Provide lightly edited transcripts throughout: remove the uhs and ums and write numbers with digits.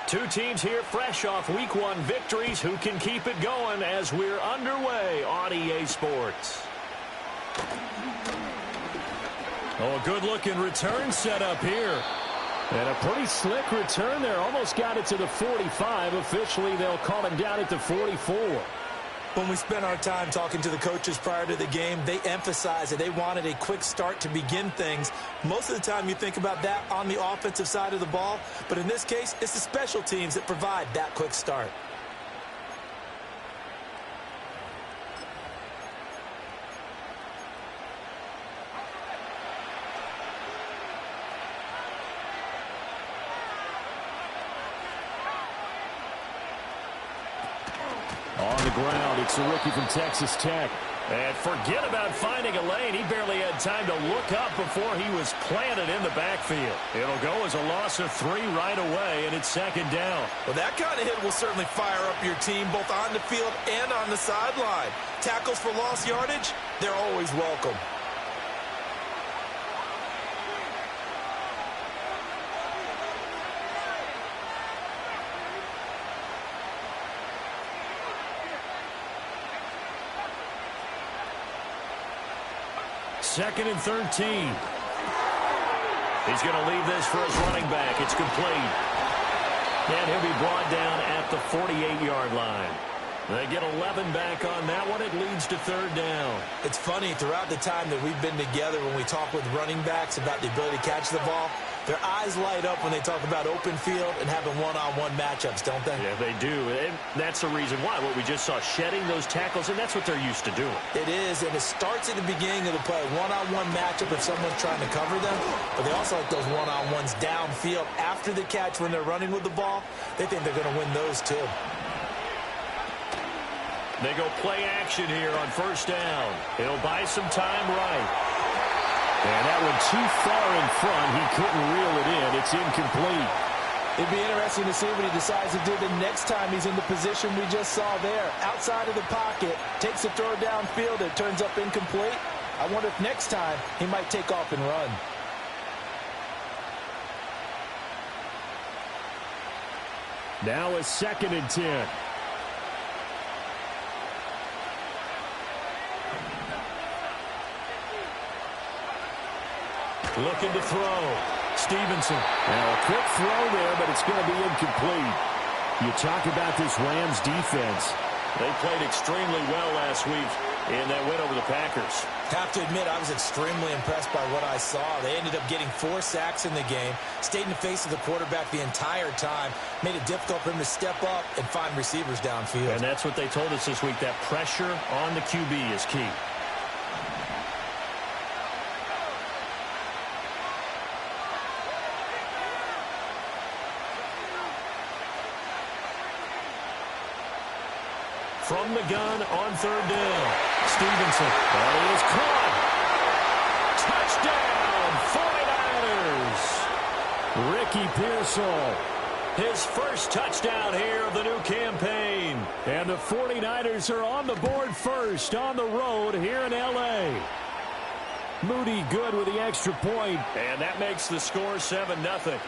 Two teams here fresh off Week 1 victories. Who can keep it going as we're underway on EA Sports? Oh, a good-looking return set up here. And a pretty slick return there. Almost got it to the 45. Officially, they'll call him down at the 44. When we spent our time talking to the coaches prior to the game, they emphasized that they wanted a quick start to begin things. Most of the time you think about that on the offensive side of the ball, but in this case, it's the special teams that provide that quick start. On the ground, it's the rookie from Texas Tech. And forget about finding a lane. He barely had time to look up before he was planted in the backfield. It'll go as a loss of 3 right away, and it's second down. Well, that kind of hit will certainly fire up your team both on the field and on the sideline. Tackles for lost yardage, they're always welcome. Second and 13. He's going to leave this for his running back. It's complete. And he'll be brought down at the 48-yard line. They get 11 back on that one. It leads to third down. It's funny, throughout the time that we've been together, when we talk with running backs about the ability to catch the ball, their eyes light up when they talk about open field and having one-on-one matchups, don't they? Yeah, they do. And that's the reason why. What we just saw, shedding those tackles, and that's what they're used to doing. It is, and it starts at the beginning of the play. One-on-one matchup if someone's trying to cover them, but they also like those one-on-ones downfield after the catch when they're running with the ball. They think they're going to win those too. They go play action here on first down. He'll buy some time right. And that one too far in front. He couldn't reel it in. It's incomplete. It'd be interesting to see what he decides to do the next time he's in the position we just saw there. Outside of the pocket, takes a throw downfield. It turns up incomplete. I wonder if next time he might take off and run. Now a second and 10. Looking to throw. Stevenson. Now a quick throw there, but it's going to be incomplete. You talk about this Rams defense. They played extremely well last week in that win over the Packers. Have to admit, I was extremely impressed by what I saw. They ended up getting 4 sacks in the game, stayed in the face of the quarterback the entire time, made it difficult for him to step up and find receivers downfield. And that's what they told us this week, that pressure on the QB is key. From the gun on third down. Stevenson. That is caught. Touchdown, 49ers. Ricky Pearsall. His first touchdown here of the new campaign. And the 49ers are on the board first on the road here in L.A. Moody good with the extra point. And that makes the score 7-0.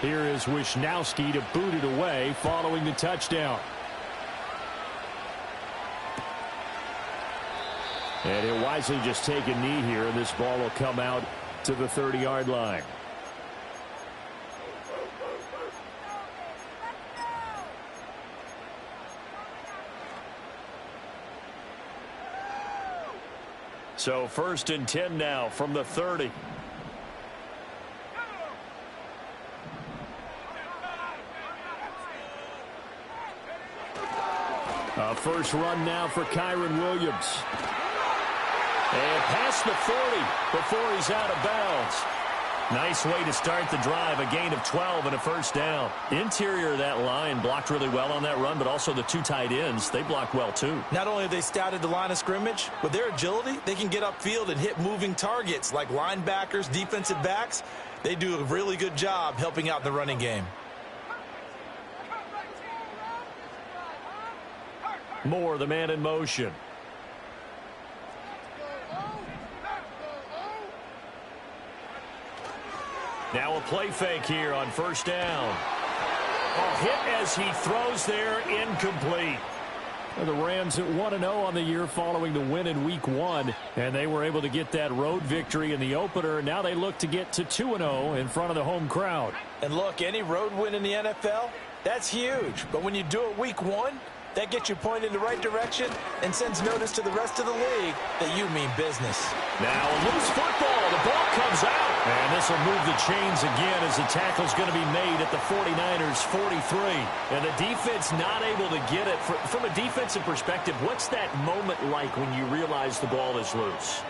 Here is Wisnowski to boot it away following the touchdown. And he'll wisely just take a knee here, and this ball will come out to the 30-yard line. So first and 10 now from the 30. First run now for Kyren Williams. And past the 40 before he's out of bounds. Nice way to start the drive. A gain of 12 and a first down. Interior of that line blocked really well on that run, but also the 2 tight ends, they blocked well too. Not only have they scouted the line of scrimmage, with their agility, they can get upfield and hit moving targets like linebackers, defensive backs. They do a really good job helping out the running game. Moore, the man in motion. Now a play fake here on first down. Hit as he throws there, incomplete. The Rams at 1-0 on the year following the win in Week 1, and they were able to get that road victory in the opener. Now they look to get to 2-0 in front of the home crowd. And look, any road win in the NFL, that's huge. But when you do it Week 1, that gets you pointed in the right direction and sends notice to the rest of the league that you mean business. Now a loose football. The ball comes out. And this will move the chains again as the tackle's going to be made at the 49ers 43. And the defense not able to get it. From a defensive perspective, what's that moment like when you realize the ball is loose?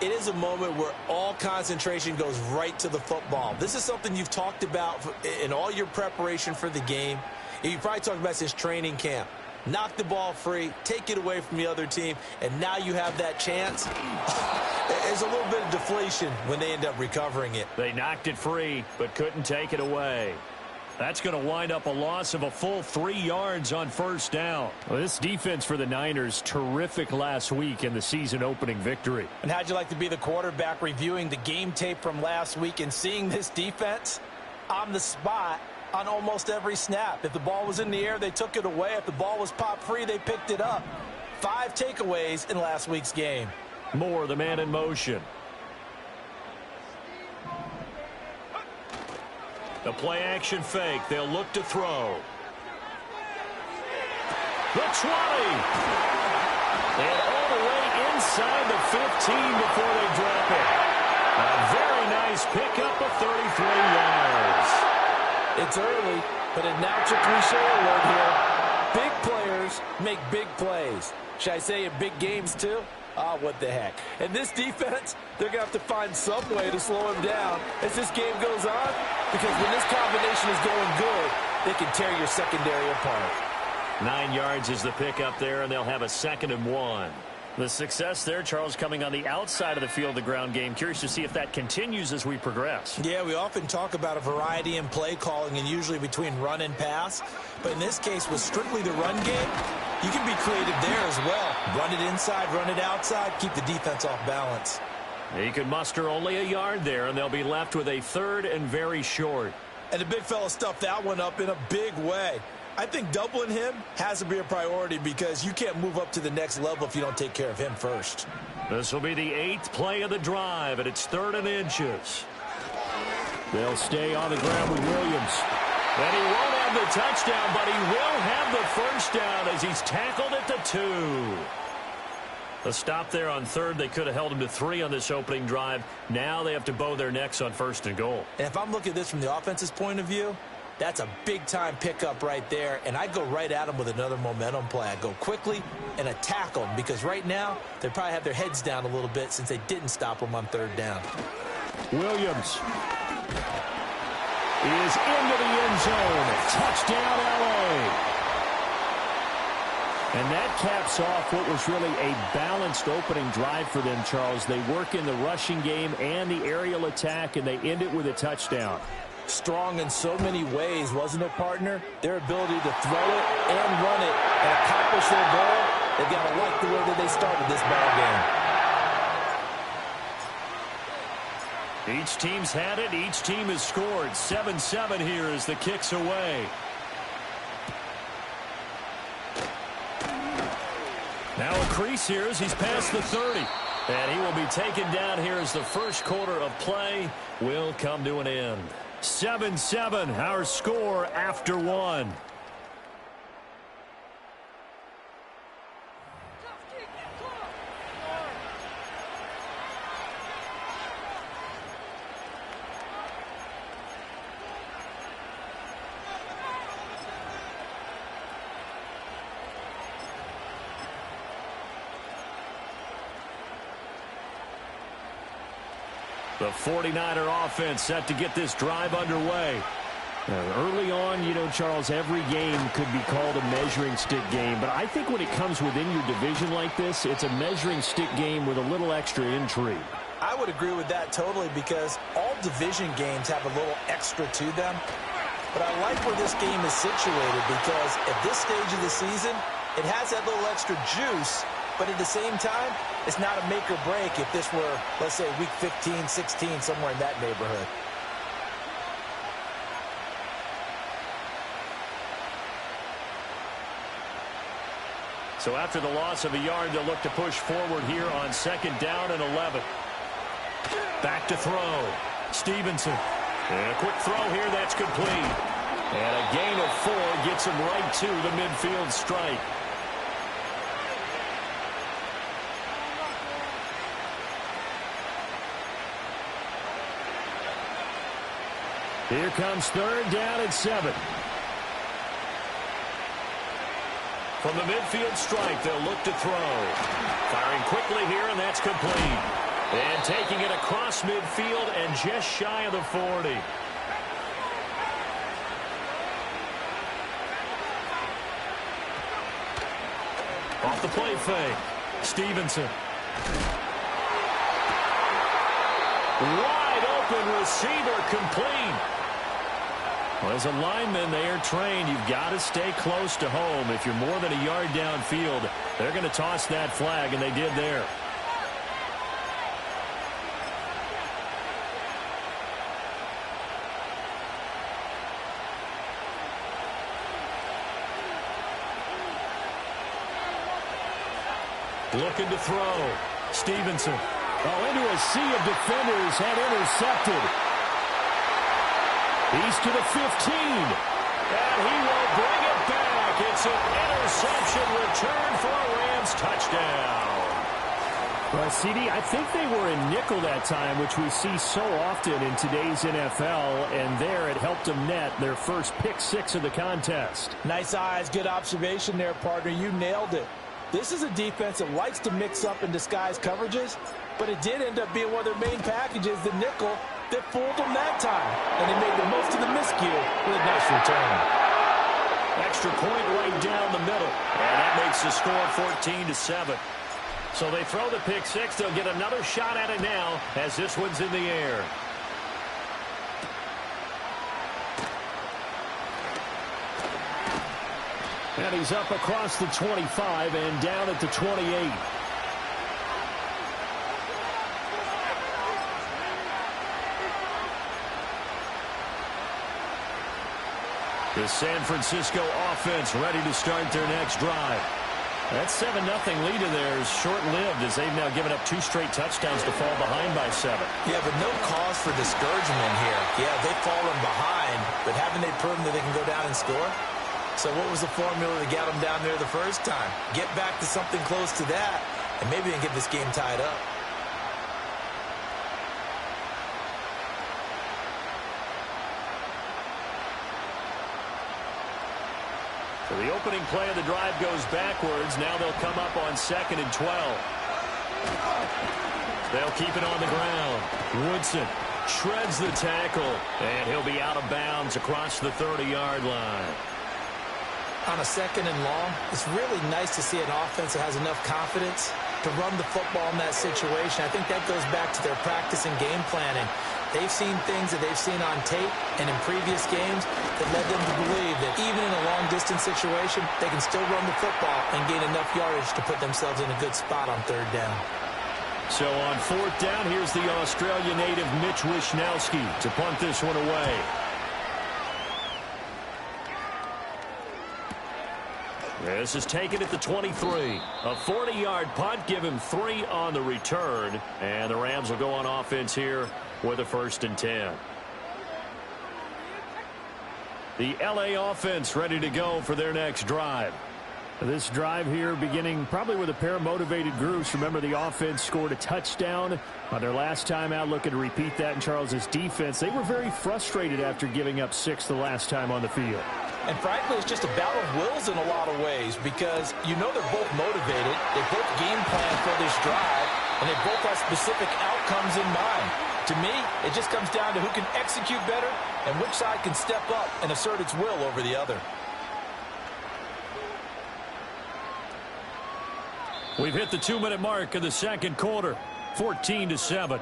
It is a moment where all concentration goes right to the football. This is something you've talked about in all your preparation for the game. You probably talked about this training camp. Knock the ball free, take it away from the other team, and now you have that chance. There's a little bit of deflation when they end up recovering it. They knocked it free, but couldn't take it away. That's going to wind up a loss of a full 3 yards on first down. Well, this defense for the Niners, terrific last week in the season-opening victory. And how'd you like to be the quarterback reviewing the game tape from last week and seeing this defense on the spot on almost every snap? If the ball was in the air, they took it away. If the ball was popped free, they picked it up. 5 takeaways in last week's game. Moore, the man in motion. The play-action fake. They'll look to throw. The 20. And all the way inside the 15 before they drop it. A very nice pickup of 33 yards. It's early, but announce a cliche alert here. Big players make big plays. Should I say in big games too? Ah, what the heck. And this defense, they're going to have to find some way to slow him down as this game goes on, because when this combination is going good, they can tear your secondary apart. 9 yards is the pickup there, and they'll have a 2nd and 1. The success there, Charles, coming on the outside of the field, the ground game. Curious to see if that continues as we progress. Yeah, we often talk about a variety in play calling and usually between run and pass. But in this case, with strictly the run game, you can be creative there as well. Run it inside, run it outside, keep the defense off balance. He could muster only a yard there, and they'll be left with a 3rd and very short. And the big fella stuffed that one up in a big way. I think doubling him has to be a priority because you can't move up to the next level if you don't take care of him first. This will be the 8th play of the drive, and it's 3rd and inches. They'll stay on the ground with Williams. And he won't have the touchdown, but he will have the first down as he's tackled at the 2. A stop there on 3rd. They could have held him to 3 on this opening drive. Now they have to bow their necks on 1st and goal. And if I'm looking at this from the offense's point of view, that's a big-time pickup right there, and I go right at them with another momentum play. I go quickly and attack them because right now they probably have their heads down a little bit since they didn't stop them on 3rd down. Williams is into the end zone. Touchdown, L.A. And that caps off what was really a balanced opening drive for them, Charles. They work in the rushing game and the aerial attack, and they end it with a touchdown. Strong in so many ways, wasn't it, partner? Their ability to throw it and run it and accomplish their goal, they've got to like the way that they started this ball game. Each team's had it. Each team has scored. 7-7 here as the kick's away. Now a crease here as he's past the 30. And he will be taken down here as the first quarter of play will come to an end. 7-7, our score after 1. The 49er offense set to get this drive underway. Early on, you know, Charles, every game could be called a measuring stick game. But I think when it comes within your division like this, it's a measuring stick game with a little extra intrigue. I would agree with that totally because all division games have a little extra to them. But I like where this game is situated because at this stage of the season, it has that little extra juice, but at the same time, it's not a make or break if this were, let's say, week 15, 16, somewhere in that neighborhood. So after the loss of a yard, they'll look to push forward here on 2nd down and 11. Back to throw. Stevenson. And a quick throw here, that's complete. And a gain of 4 gets him right to the midfield strike. Here comes 3rd down and 7. From the midfield strike, they'll look to throw. Firing quickly here, and that's complete. And taking it across midfield and just shy of the 40. Off the play fake. Stevenson. Wide open receiver complete. Well, as a lineman, they are trained. You've got to stay close to home. If you're more than a yard downfield, they're going to toss that flag, and they did there. Looking to throw. Stevenson. Oh, into a sea of defenders, had intercepted. He's to the 15. And he will bring it back. It's an interception return for a Rams touchdown. Well, CD, I think they were in nickel that time, which we see so often in today's NFL, and there it helped them net their first pick 6 of the contest. Nice eyes, good observation there, partner. You nailed it. This is a defense that likes to mix up and disguise coverages, but it did end up being one of their main packages, the nickel, that fooled them that time. And they made the most of the miscue with a nice return. Extra point right down the middle. And that makes the score 14-7. So they throw the pick 6. They'll get another shot at it now as this one's in the air. And he's up across the 25 and down at the 28. The San Francisco offense ready to start their next drive. That 7-0 lead in there is short-lived as they've now given up 2 straight touchdowns to fall behind by 7. Yeah, but no cause for discouragement here. Yeah, they've fallen behind, but haven't they proven that they can go down and score? So what was the formula that got them down there the first time? Get back to something close to that, and maybe they can get this game tied up. So the opening play of the drive goes backwards. Now they'll come up on 2nd and 12. They'll keep it on the ground. Woodson shreds the tackle, and he'll be out of bounds across the 30-yard line. On a 2nd and long, it's really nice to see an offense that has enough confidence to run the football in that situation. I think that goes back to their practice and game planning. They've seen things that they've seen on tape and in previous games that led them to believe that even in a long-distance situation, they can still run the football and gain enough yardage to put themselves in a good spot on 3rd down. So on 4th down, here's the Australia native Mitch Wishnowsky to punt this one away. This is taken at the 23. A 40-yard punt, give him 3 on the return. And the Rams will go on offense here with a 1st and 10. The LA offense ready to go for their next drive. This drive here beginning probably with a pair of motivated groups. Remember, the offense scored a touchdown on their last time out, looking to repeat that in Charles's defense. They were very frustrated after giving up 6 the last time on the field. And frankly, it's just a battle of wills in a lot of ways because you know they're both motivated. They both game plan for this drive, and they both have specific outcomes in mind. To me, it just comes down to who can execute better and which side can step up and assert its will over the other. We've hit the 2-minute mark of the 2nd quarter. 14-7.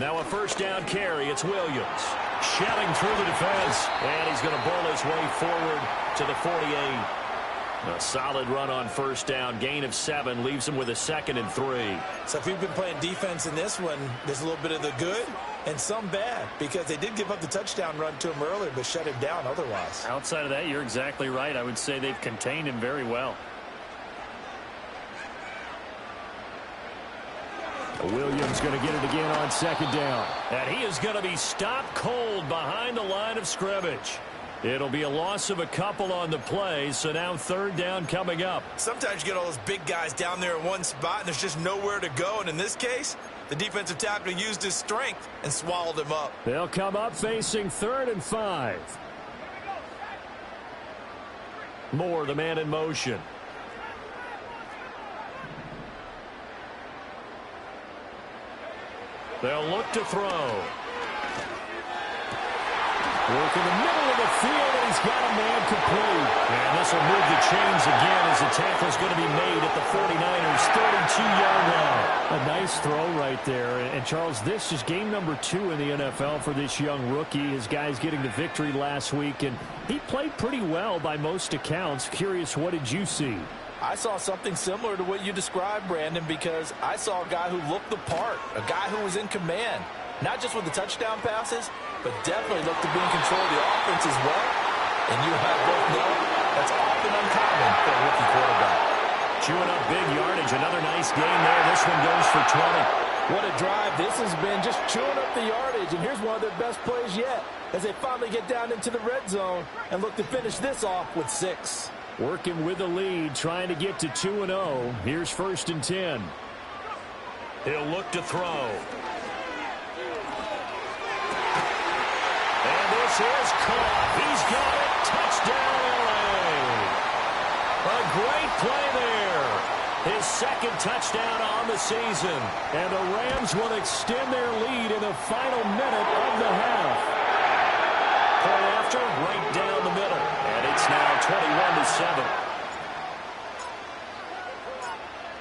Now a first down carry. It's Williams. Shelling through the defense. And he's going to bowl his way forward to the 48. A solid run on first down. Gain of 7. Leaves him with a 2nd and 3. So if you've been playing defense in this one, there's a little bit of the good and some bad, because they did give up the touchdown run to him earlier but shut him down otherwise. Outside of that, you're exactly right. I would say they've contained him very well. Williams going to get it again on 2nd down. And he is going to be stopped cold behind the line of scrimmage. It'll be a loss of a couple on the play, so now 3rd down coming up. Sometimes you get all those big guys down there in one spot, and there's just nowhere to go. And in this case, the defensive tackle used his strength and swallowed him up. They'll come up facing 3rd and 5. Moore, the man in motion. They'll look to throw. Work in the middle of the field, and he's got a man complete. And this will move the chains again as the tackle's going to be made at the 49ers' 32-yard line. A nice throw right there. And, Charles, this is game number 2 in the NFL for this young rookie. His guys getting the victory last week, and he played pretty well by most accounts. Curious, what did you see? I saw something similar to what you described, Brandon, because I saw a guy who looked the part, a guy who was in command, not just with the touchdown passes, but definitely looked to be in control of the offense as well. And you have both know that's often uncommon for a rookie quarterback. Chewing up big yardage. Another nice gain there. This one goes for 20. What a drive this has been, just chewing up the yardage. And here's one of their best plays yet as they finally get down into the red zone and look to finish this off with 6. Working with the lead, trying to get to 2-0. Here's 1st and 10. He'll look to throw. And this is caught. He's got it. Touchdown, LA. A great play there. His 2nd touchdown on the season. And the Rams will extend their lead in the final minute of the half. Point after, right down the middle. And it's now 21-7.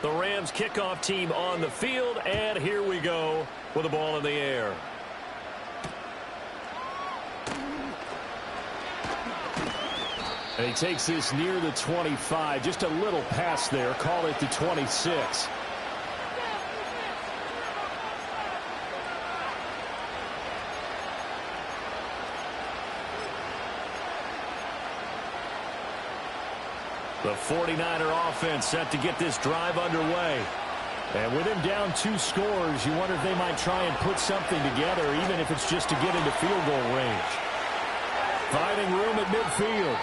The Rams kickoff team on the field, and here we go with the ball in the air. And he takes this near the 25. Just a little pass there. Call it the 26. The 49er offense set to get this drive underway. And with him down 2 scores, you wonder if they might try and put something together, even if it's just to get into field goal range. Finding room at midfield.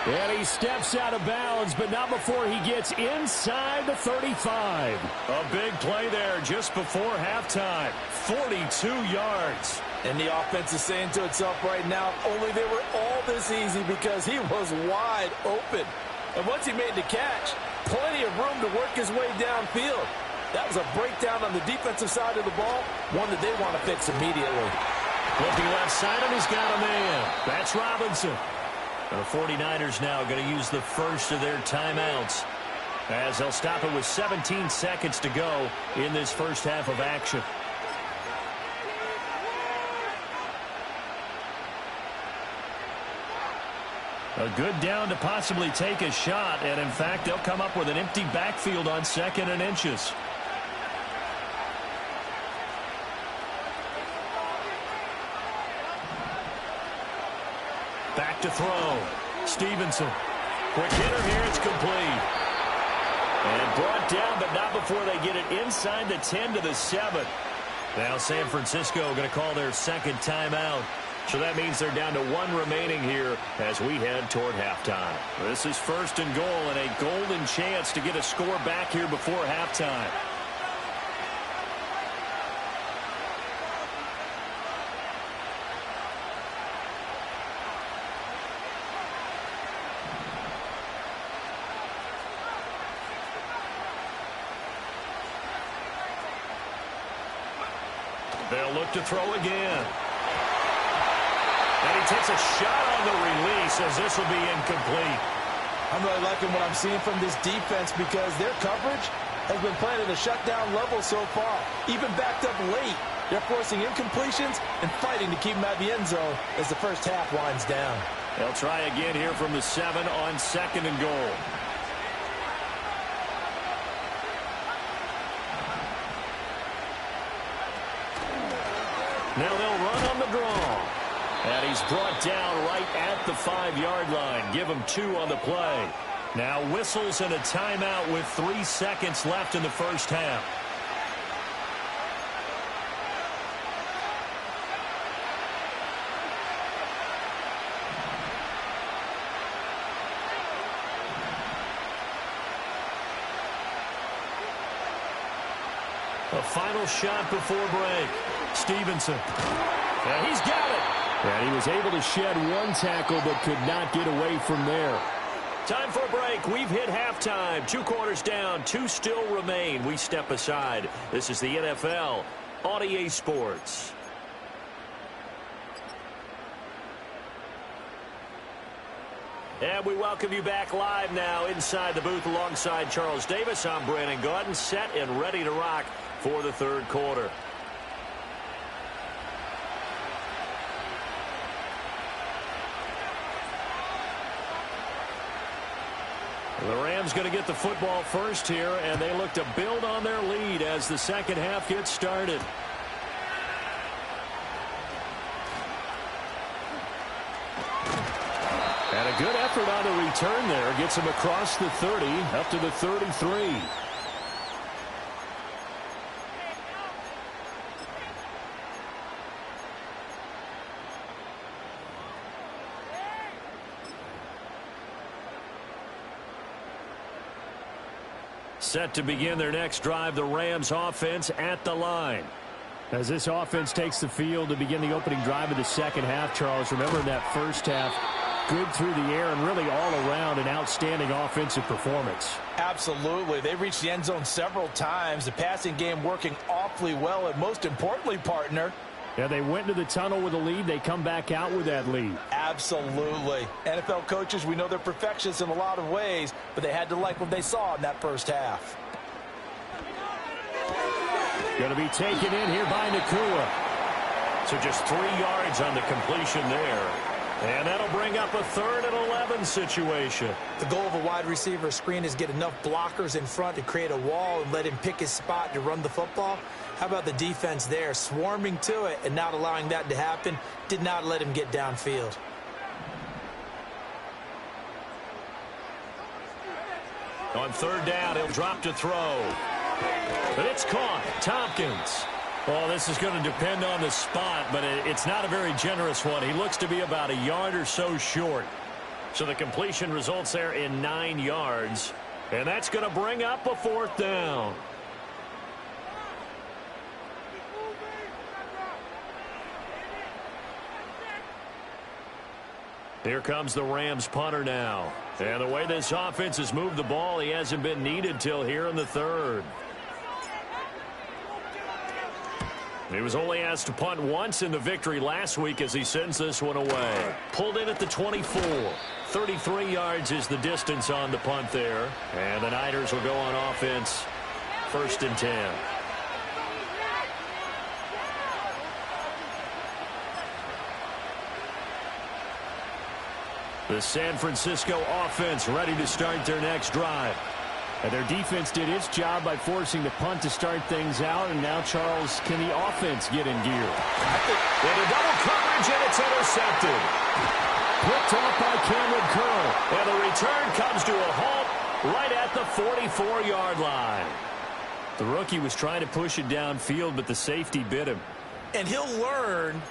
And he steps out of bounds, but not before he gets inside the 35. A big play there just before halftime. 42 yards. And the offense is saying to itself right now, only they were all this easy because he was wide open. And once he made the catch, plenty of room to work his way downfield. That was a breakdown on the defensive side of the ball, one that they want to fix immediately. Looking left side, and he's got a man. That's Robinson. The 49ers now going to use the first of their timeouts as they'll stop it with 17 seconds to go in this first half of action. A good down to possibly take a shot, and in fact, they'll come up with an empty backfield on 2nd and inches. Back to throw. Stevenson. Quick hitter here. It's complete. And brought down, but not before they get it inside the 10 to the 7. Now San Francisco going to call their 2nd timeout. So that means they're down to 1 remaining here as we head toward halftime. This is 1st and goal and a golden chance to get a score back here before halftime. They'll look to throw again. And he takes a shot on the release as this will be incomplete. I'm really liking what I'm seeing from this defense because their coverage has been playing at a shutdown level so far. Even backed up late, they're forcing incompletions and fighting to keep them out of the end zone as the first half winds down. They'll try again here from the 7 on 2nd and goal. Now they'll run on the draw. And he's brought down right at the 5-yard line. Give him 2 on the play. Now whistles and a timeout with 3 seconds left in the first half. A final shot before break. Stevenson. And he's got it. And he was able to shed 1 tackle but could not get away from there. Time for a break. We've hit halftime. 2 quarters down. 2 still remain. We step aside. This is the NFL on EA Sports. And we welcome you back live now inside the booth alongside Charles Davis. I'm Brandon Gaudin, set and ready to rock for the 3rd quarter. The Rams going to get the football first here, and they look to build on their lead as the second half gets started. And a good effort on the return there. Gets him across the 30, up to the 33. Set to begin their next drive, the Rams offense at the line. As this offense takes the field to begin the opening drive of the second half, Charles, remember in that first half, good through the air and really all around an outstanding offensive performance. Absolutely. They reached the end zone several times. The passing game working awfully well, and most importantly, partner, yeah, they went to the tunnel with a lead. They come back out with that lead. Absolutely. NFL coaches, we know they're perfectionists in a lot of ways, but they had to like what they saw in that first half. Going to be taken in here by Nacua. So just 3 yards on the completion there. And that'll bring up a 3rd and 11 situation. The goal of a wide receiver screen is get enough blockers in front to create a wall and let him pick his spot to run the football. How about the defense there, swarming to it and not allowing that to happen? Did not let him get downfield. On 3rd down, he'll drop to throw. But it's caught. Tompkins. Well, this is going to depend on the spot, but it's not a very generous one. He looks to be about a yard or so short. So the completion results there in 9 yards. And that's going to bring up a 4th down. Here comes the Rams punter now. And the way this offense has moved the ball, he hasn't been needed till here in the 3rd. He was only asked to punt once in the victory last week as he sends this one away. Pulled in at the 24. 33 yards is the distance on the punt there. And the Niners will go on offense 1st and 10. The San Francisco offense ready to start their next drive. And their defense did its job by forcing the punt to start things out. And now, Charles, can the offense get in gear? With a double coverage, and it's intercepted. Picked off by Cameron Curl. And the return comes to a halt right at the 44-yard line. The rookie was trying to push it downfield, but the safety bit him. And he'll learn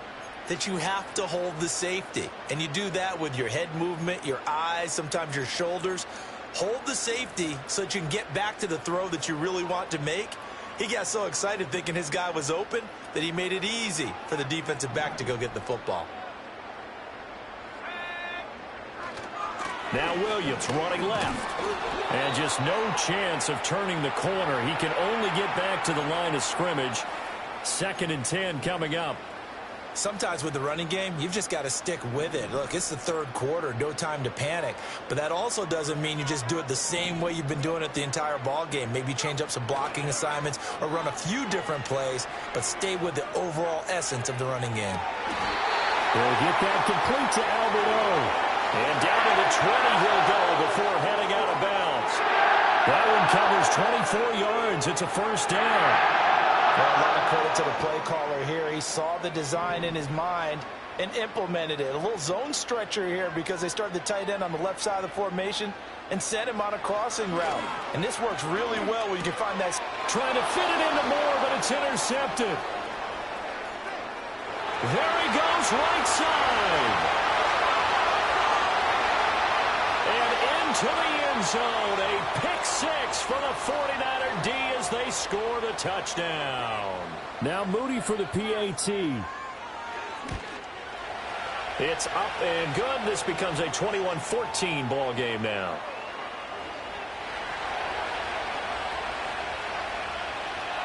that you have to hold the safety. And you do that with your head movement, your eyes, sometimes your shoulders. Hold the safety so that you can get back to the throw that you really want to make. He got so excited thinking his guy was open that he made it easy for the defensive back to go get the football. Now Williams running left. And just no chance of turning the corner. He can only get back to the line of scrimmage. 2nd and 10 coming up. Sometimes with the running game, you've just got to stick with it. Look, it's the 3rd quarter, no time to panic. But that also doesn't mean you just do it the same way you've been doing it the entire ball game. Maybe change up some blocking assignments or run a few different plays, but stay with the overall essence of the running game. They'll get that complete to Albert O. And down to the 20 he'll go before heading out of bounds. That one covers 24 yards. It's a 1st down. Well, a lot of credit to the play caller here. He saw the design in his mind and implemented it. A little zone stretcher here because they started the tight end on the left side of the formation and sent him on a crossing route. And this works really well when you can find that. Trying to fit it into Moore, but it's intercepted. There he goes, right side. And into the end zone. A pick 6 for the 49er D as they score the touchdown. Now Moody for the PAT. It's up and good. This becomes a 21-14 ball game now.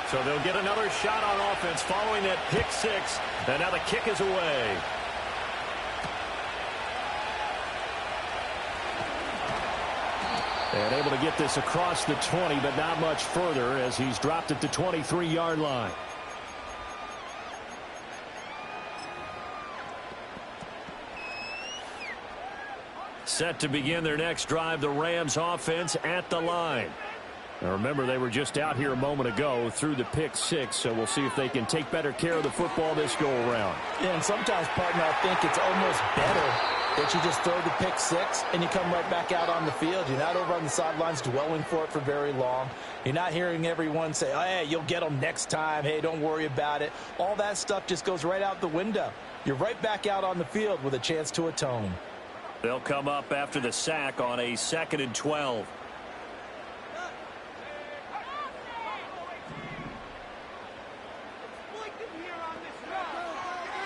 So they'll get another shot on offense following that pick 6. And now the kick is away. And able to get this across the 20, but not much further as he's dropped at the 23-yard line. Set to begin their next drive, the Rams offense at the line. Now remember, they were just out here a moment ago through the pick 6, so we'll see if they can take better care of the football this go-around. Yeah, and sometimes, partner, I think it's almost better that you just throw the pick 6 and you come right back out on the field. You're not over on the sidelines dwelling for it for very long. You're not hearing everyone say, oh, hey, you'll get them next time. Hey, don't worry about it. All that stuff just goes right out the window. You're right back out on the field with a chance to atone. They'll come up after the sack on a 2nd and 12.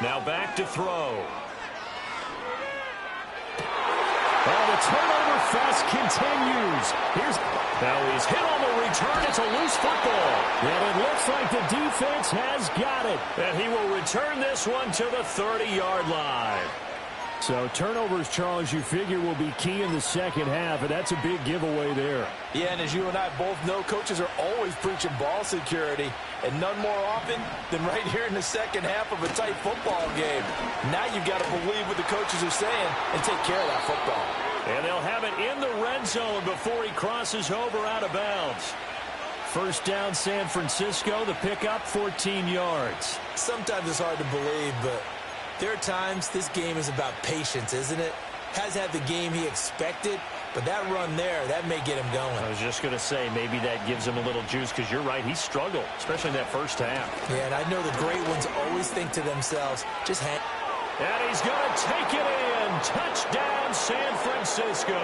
Now back to throw. Oh, the turnover fest continues. Now he's hit on the return. It's a loose football. And it looks like the defense has got it. And he will return this one to the 30-yard line. So turnovers, Charles, you figure will be key in the second half, and that's a big giveaway there. Yeah, and as you and I both know, coaches are always preaching ball security, and none more often than right here in the second half of a tight football game. Now you've got to believe what the coaches are saying and take care of that football. And they'll have it in the red zone before he crosses over out of bounds. 1st down, San Francisco. The pickup, 14 yards. Sometimes it's hard to believe, but there are times this game is about patience, isn't it? Has had the game he expected, but that run there, that may get him going. I was just going to say, maybe that gives him a little juice, because you're right, he struggled, especially in that first half. Yeah, and I know the great ones always think to themselves, just hang. And he's going to take it in. Touchdown, San Francisco.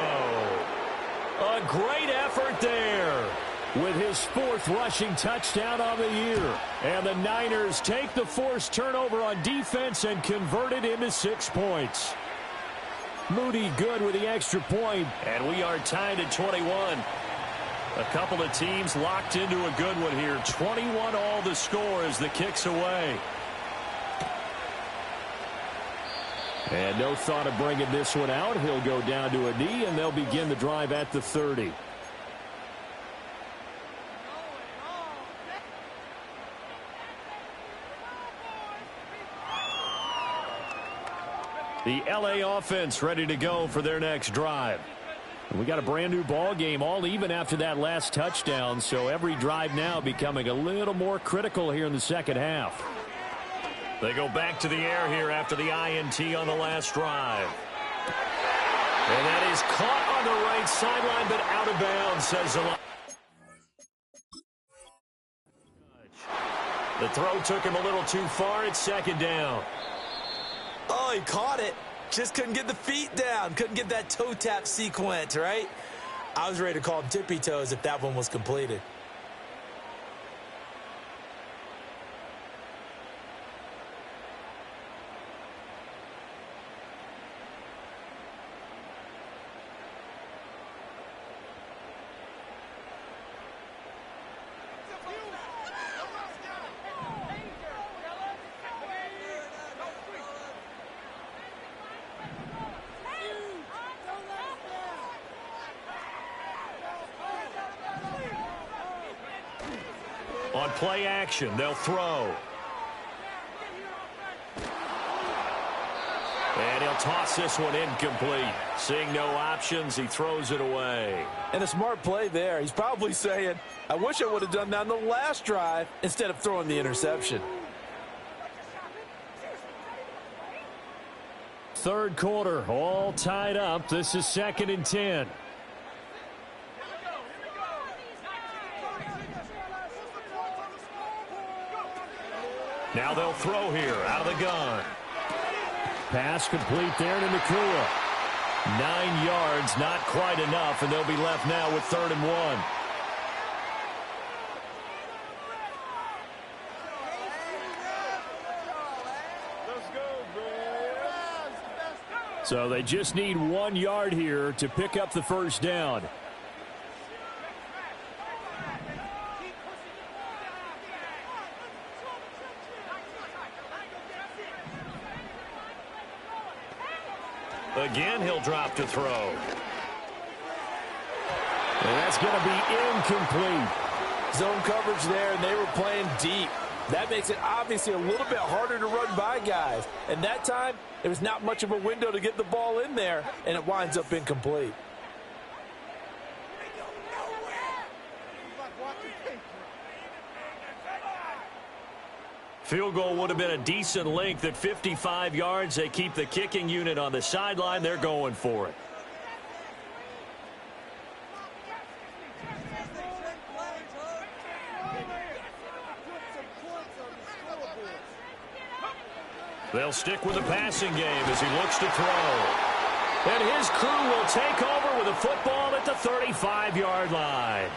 A great effort there. With his 4th rushing touchdown on the year. And the Niners take the forced turnover on defense and convert it into 6 points. Moody good with the extra point. And we are tied at 21. A couple of teams locked into a good one here. 21 all the score as the kick's away. And no thought of bringing this one out. He'll go down to a knee, and they'll begin the drive at the 30. The LA offense ready to go for their next drive. And we got a brand new ball game, all even after that last touchdown, so every drive now becoming a little more critical here in the second half. They go back to the air here after the INT on the last drive. And that is caught on the right sideline, but out of bounds, says the line. The throw took him a little too far. It's 2nd down. Oh, he caught it. Just couldn't get the feet down. Couldn't get that toe tap sequence, right? I was ready to call him tippy toes if that one was completed. On play action, they'll throw. And he'll toss this one incomplete. Seeing no options, he throws it away. And a smart play there. He's probably saying, I wish I would have done that on the last drive instead of throwing the interception. Third quarter, all tied up. This is 2nd and 10. Now they'll throw here out of the gun. Pass complete there to Nacua. 9 yards, not quite enough, and they'll be left now with 3rd and 1. So they just need 1 yard here to pick up the first down. Again, he'll drop to throw. And that's going to be incomplete. Zone coverage there, and they were playing deep. That makes it obviously a little bit harder to run by guys. And that time, there was not much of a window to get the ball in there, and it winds up incomplete. Field goal would have been a decent length at 55 yards. They keep the kicking unit on the sideline. They're going for it. They'll stick with the passing game as he looks to throw. And his crew will take over with a football at the 35-yard line.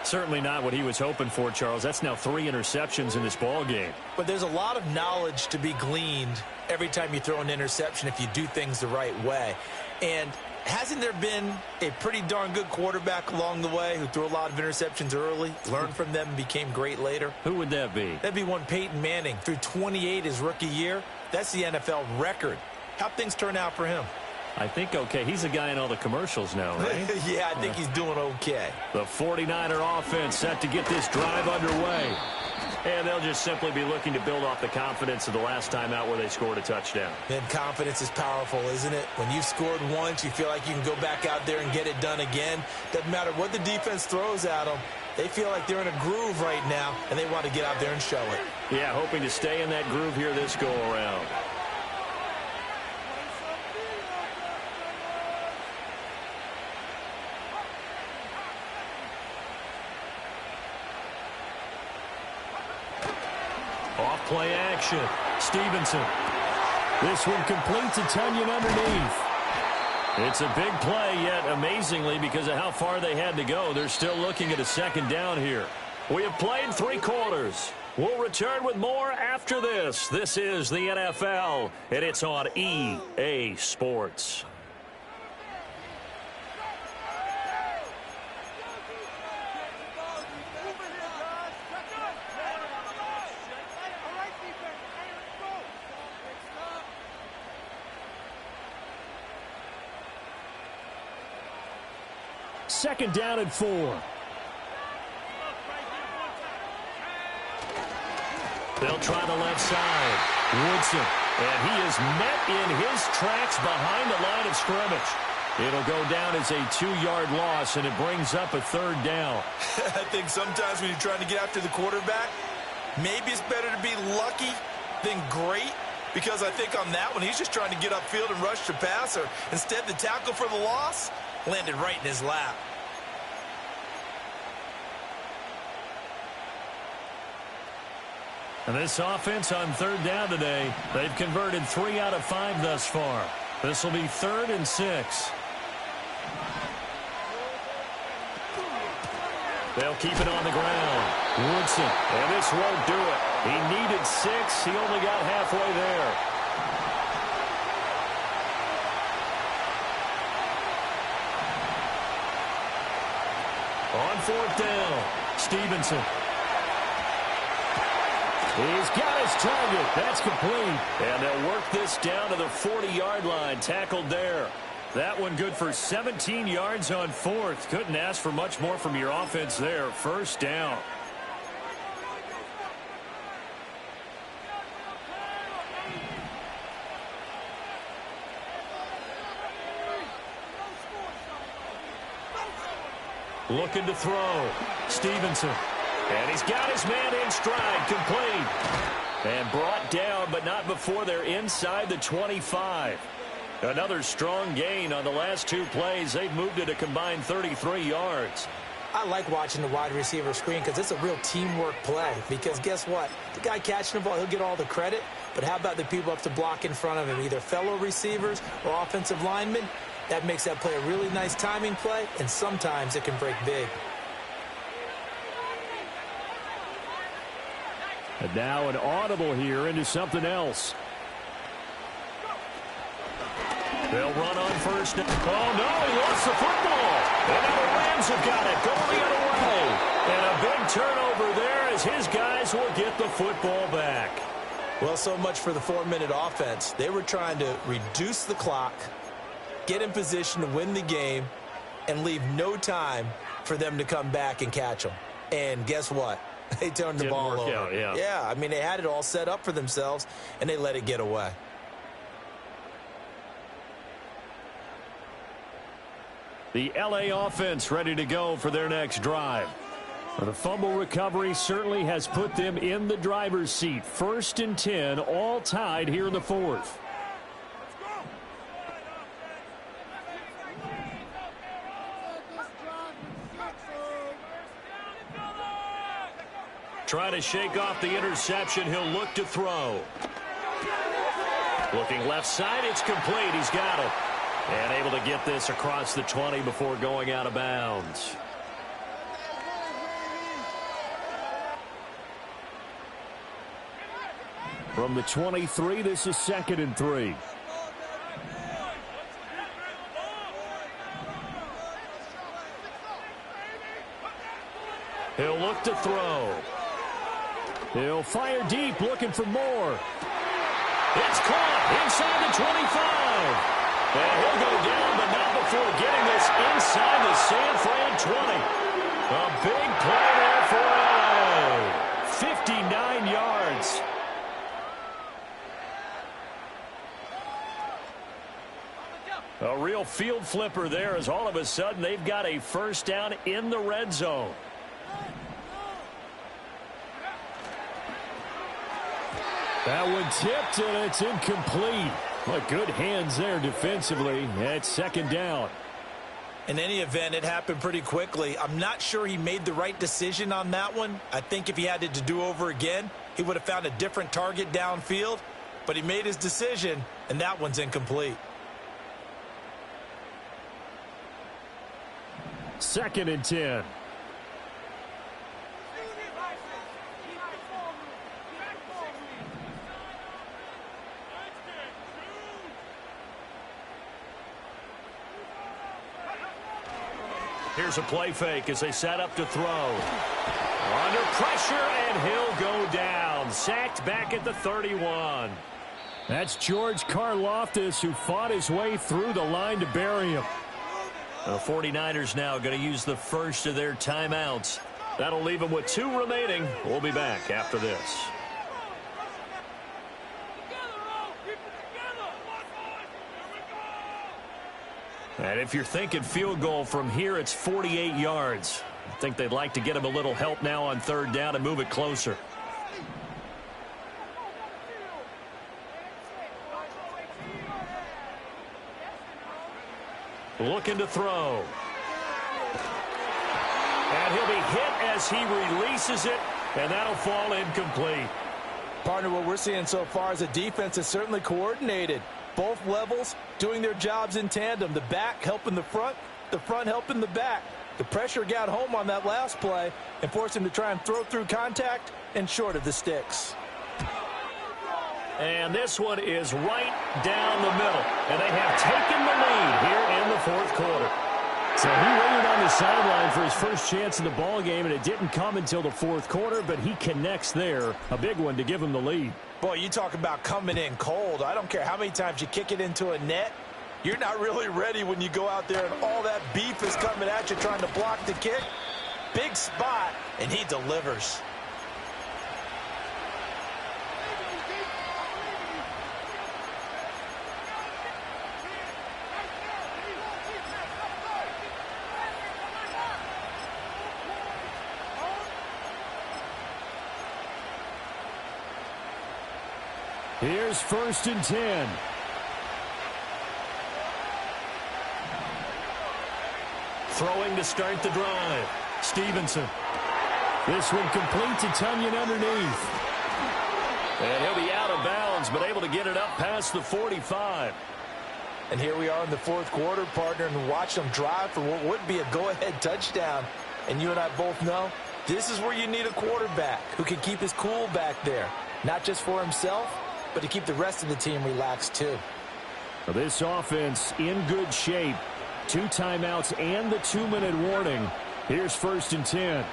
Certainly not what he was hoping for, Charles. That's now 3 interceptions in this ball game. But there's a lot of knowledge to be gleaned every time you throw an interception if you do things the right way. And hasn't there been a pretty darn good quarterback along the way who threw a lot of interceptions early, learned from them, and became great later? Who would that be? That'd be one Peyton Manning. Threw 28 his rookie year. That's the NFL record. How'd things turn out for him? I think okay. He's a guy in all the commercials now, right? Yeah, I think he's doing okay. The 49er offense set to get this drive underway. And they'll just simply be looking to build off the confidence of the last time out where they scored a touchdown. And confidence is powerful, isn't it? When you've scored once, you feel like you can go back out there and get it done again. Doesn't matter what the defense throws at them. They feel like they're in a groove right now, and they want to get out there and show it. Yeah, hoping to stay in that groove here this go-around. Off play action. Stevenson. This one complete to Tunyon underneath. It's a big play, yet amazingly, because of how far they had to go, they're still looking at a second down here. We have played 3 quarters. We'll return with more after this. This is the NFL, and it's on EA Sports. Second down and 4. They'll try the left side. Woodson. And he is met in his tracks behind the line of scrimmage. It'll go down as a 2-yard loss, and it brings up a 3rd down. I think sometimes when you're trying to get after the quarterback, maybe it's better to be lucky than great. Because I think on that one, he's just trying to get upfield and rush the passer. Instead, the tackle for the loss landed right in his lap. And this offense on 3rd down today, they've converted 3 out of 5 thus far. This will be 3rd and 6. They'll keep it on the ground. Woodson, and this won't do it. He needed 6. He only got halfway there. On 4th down, Stevenson. He's got his target. That's complete. And they'll work this down to the 40-yard line. Tackled there. That one good for 17 yards on 4th. Couldn't ask for much more from your offense there. 1st down. Looking to throw. Stevenson. And he's got his man in stride. Complete. And brought down, but not before they're inside the 25. Another strong gain on the last two plays. They've moved it a combined 33 yards. I like watching the wide receiver screen because it's a real teamwork play. Because guess what? The guy catching the ball, he'll get all the credit. But how about the people up to block in front of him, either fellow receivers or offensive linemen? That makes that play a really nice timing play, and sometimes it can break big. And now an audible here into something else. They'll run on first. Oh, no, he lost the football. And now the Rams have got it going the other way. And a big turnover there as his guys will get the football back. Well, so much for the 4-minute offense. They were trying to reduce the clock, get in position to win the game, and leave no time for them to come back and catch them. And guess what? They turned the ball over. Out, yeah. Yeah, I mean, they had it all set up for themselves, and they let it get away. The L.A. offense ready to go for their next drive. The fumble recovery certainly has put them in the driver's seat. 1st and 10, all tied here in the 4th. Trying to shake off the interception. He'll look to throw. Looking left side. It's complete. He's got it. And able to get this across the 20 before going out of bounds. From the 23, this is 2nd and 3. He'll look to throw. He'll fire deep, looking for more. It's caught inside the 25. And he'll go down, but not before getting this inside the San Fran 20. A big play there for LA. 59 yards. A real field flipper there as all of a sudden they've got a first down in the red zone. That one tipped, and it's incomplete. Well, good hands there defensively. It's 2nd down. In any event, it happened pretty quickly. I'm not sure he made the right decision on that one. I think if he had it to do over again, he would have found a different target downfield. But he made his decision, and that one's incomplete. 2nd and 10. Here's a play fake as they set up to throw. Under pressure, and he'll go down. Sacked back at the 31. That's George Karlaftis, who fought his way through the line to bury him. The 49ers now going to use the first of their timeouts. That'll leave them with 2 remaining. We'll be back after this. And if you're thinking field goal from here, it's 48 yards. I think they'd like to get him a little help now on 3rd down and move it closer. Looking to throw. And he'll be hit as he releases it, and that'll fall incomplete. Partner, what we're seeing so far is the defense is certainly coordinated. Both levels doing their jobs in tandem. The back helping the front helping the back. The pressure got home on that last play and forced him to try and throw through contact and short of the sticks. And this one is right down the middle. And they have taken the lead here in the 4th quarter. So he waited on the sideline for his first chance in the ball game, and it didn't come until the 4th quarter, but he connects there. A big one to give him the lead. Boy, you talk about coming in cold. I don't care how many times you kick it into a net. You're not really ready when you go out there and all that beef is coming at you trying to block the kick. Big spot, and he delivers. Here's 1st and 10. Throwing to start the drive. Stevenson. This one complete to Tonyan underneath. And he'll be out of bounds, but able to get it up past the 45. And here we are in the 4th quarter, partner, and watch them drive for what would be a go-ahead touchdown. And you and I both know this is where you need a quarterback who can keep his cool back there. Not just for himself, but to keep the rest of the team relaxed too. Well, this offense in good shape. 2 timeouts and the 2-minute warning. Here's 1st and 10.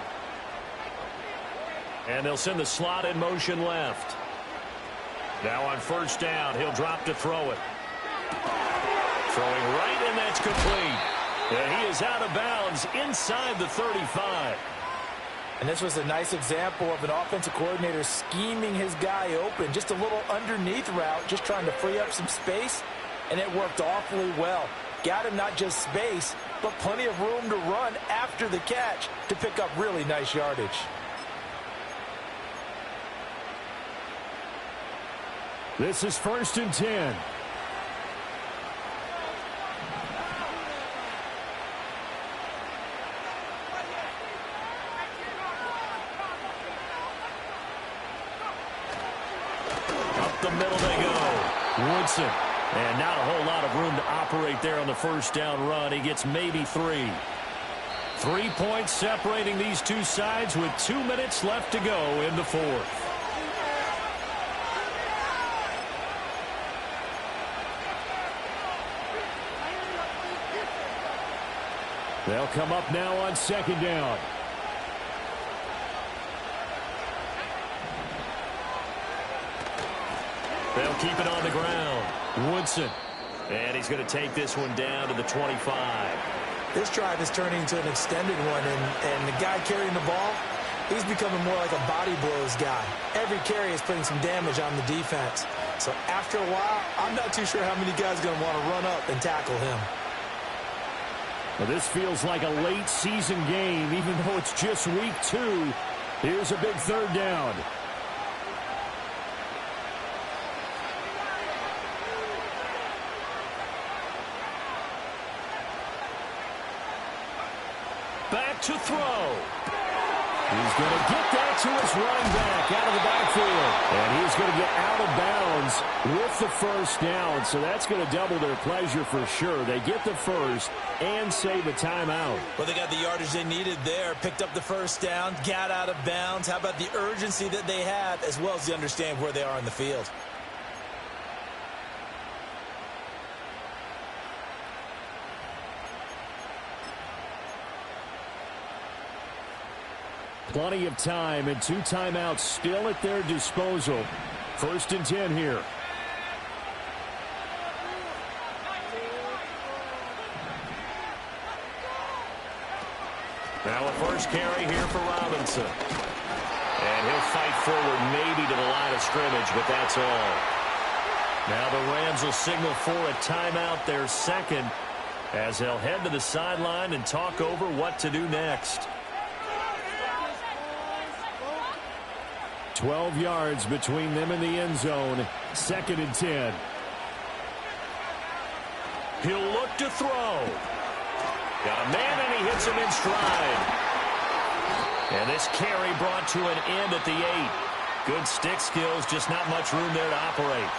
And they'll send the slot in motion left. Now on 1st down, he'll drop to throw it. Throwing right, and that's complete. And he is out of bounds inside the 35. And this was a nice example of an offensive coordinator scheming his guy open. Just a little underneath route, just trying to free up some space. And it worked awfully well. Got him not just space, but plenty of room to run after the catch to pick up really nice yardage. This is 1st and 10. Up the middle they go. Woodson. And not a whole lot of room to operate there on the 1st down run. He gets maybe 3. 3 points separating these two sides with 2 minutes left to go in the 4th. They'll come up now on 2nd down. They'll keep it on the ground. Woodson. And he's going to take this one down to the 25. This drive is turning into an extended one, and the guy carrying the ball, he's becoming more like a body blows guy. Every carry is putting some damage on the defense. So after a while, I'm not too sure how many guys are going to want to run up and tackle him. Well, this feels like a late season game, even though it's just week 2. Here's a big 3rd down. Back to throw. He's going to get that to his running back out of the backfield. And he's going to get out of bounds with the 1st down. So that's going to double their pleasure for sure. They get the 1st and save a timeout. Well, they got the yardage they needed there. Picked up the 1st down, got out of bounds. How about the urgency that they have, as well as the understand where they are in the field? Plenty of time and 2 timeouts still at their disposal. 1st and 10 here. Now a first carry here for Robinson. And he'll fight forward maybe to the line of scrimmage, but that's all. Now the Rams will signal for a timeout, their 2nd, as they'll head to the sideline and talk over what to do next. 12 yards between them and the end zone. 2nd and 10. He'll look to throw. Got a man, and he hits him in stride. And this carry brought to an end at the 8. Good stick skills, just not much room there to operate.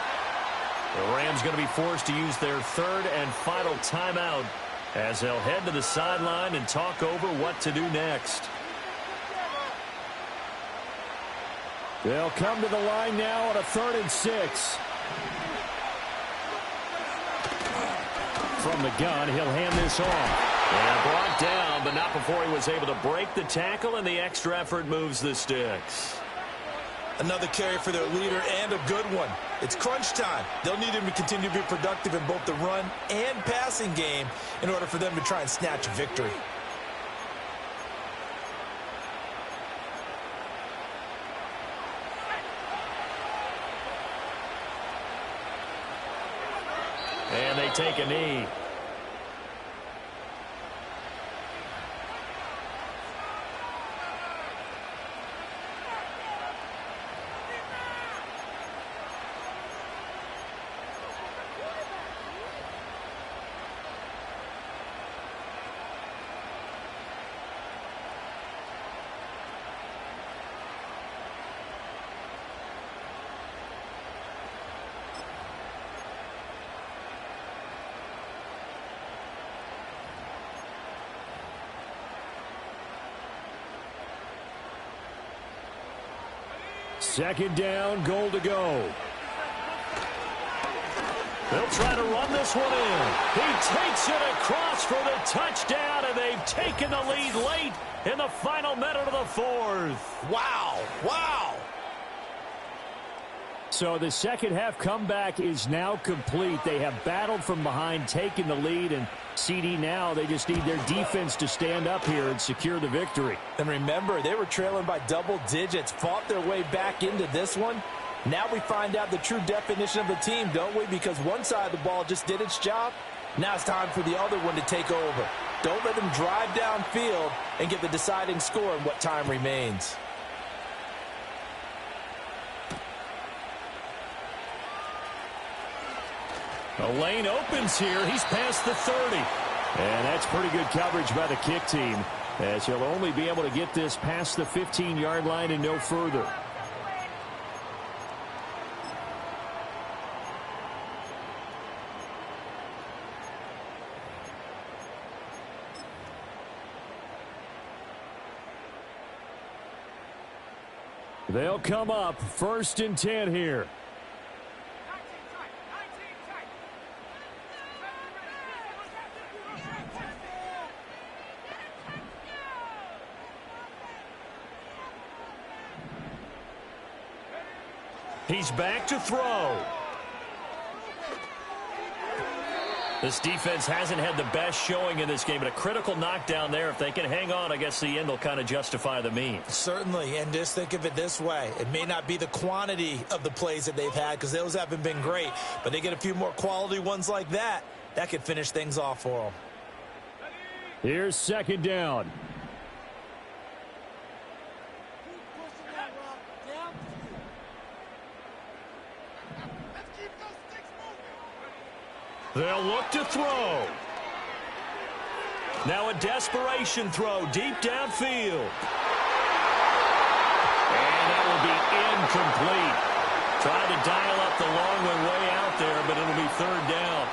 The Rams going to be forced to use their 3rd and final timeout as they'll head to the sideline and talk over what to do next. They'll come to the line now on a 3rd and 6. From the gun, he'll hand this off. And brought down, but not before he was able to break the tackle, and the extra effort moves the sticks. Another carry for their leader, and a good one. It's crunch time. They'll need him to continue to be productive in both the run and passing game in order for them to try and snatch a victory. And they take a knee. Second down, goal to go. They'll try to run this one in. He takes it across for the touchdown, and they've taken the lead late in the final minute of the fourth. Wow. Wow. So the second half comeback is now complete. They have battled from behind, taken the lead, and CD now, they just need their defense to stand up here and secure the victory. And remember, they were trailing by double digits, fought their way back into this one. Now we find out the true definition of the team, don't we? Because one side of the ball just did its job. Now it's time for the other one to take over. Don't let them drive downfield and get the deciding score in what time remains. The lane opens here. He's past the 30. And that's pretty good coverage by the kick team, as he'll only be able to get this past the 15-yard line and no further. They'll come up 1st and 10 here. He's back to throw. This defense hasn't had the best showing in this game, but a critical knockdown there. If they can hang on, I guess the end will kind of justify the means. Certainly, and just think of it this way. It may not be the quantity of the plays that they've had because those haven't been great, but they get a few more quality ones like that. That could finish things off for them. Here's 2nd down. They'll look to throw. Now a desperation throw deep downfield. And that will be incomplete. Tried to dial up the long one way out there, but it'll be 3rd down.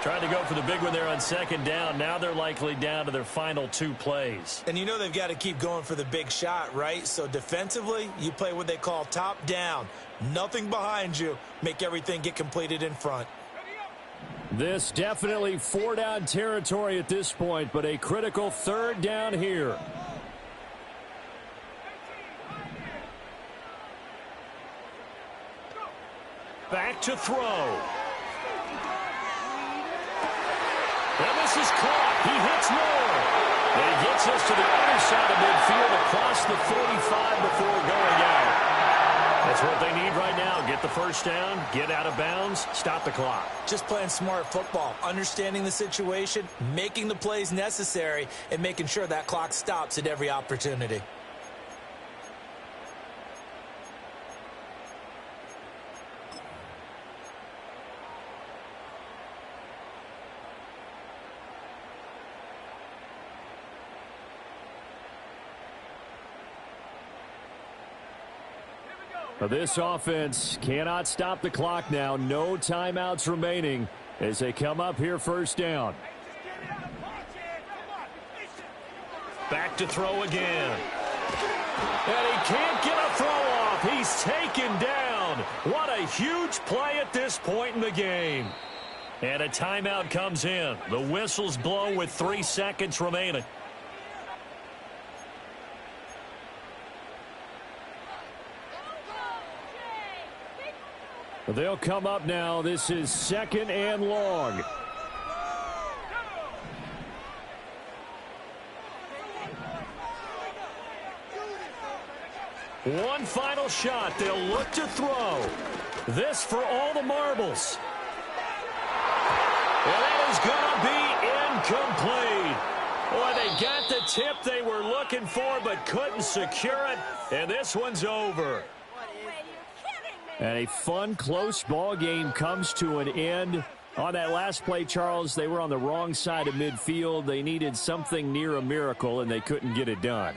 Tried to go for the big one there on 2nd down. Now they're likely down to their final 2 plays. And you know they've got to keep going for the big shot, right? So defensively, you play what they call top down. Nothing behind you. Make everything get completed in front. This definitely 4-down territory at this point, but a critical 3rd down here. Back to throw. And this is caught. He hits more. And he gets us to the other side of midfield across the 45 before going out. That's what they need right now. Get the 1st down, get out of bounds, stop the clock. Just playing smart football, understanding the situation, making the plays necessary, and making sure that clock stops at every opportunity. This offense cannot stop the clock now. No timeouts remaining as they come up here 1st down. Back to throw again. And he can't get a throw off. He's taken down. What a huge play at this point in the game. And a timeout comes in. The whistle's blown with 3 seconds remaining. They'll come up now. This is 2nd and long. One final shot. They'll look to throw. This for all the marbles. And that is going to be incomplete. Boy, they got the tip they were looking for but couldn't secure it. And this one's over. And a fun, close ball game comes to an end. On that last play, Charles, they were on the wrong side of midfield. They needed something near a miracle, and they couldn't get it done.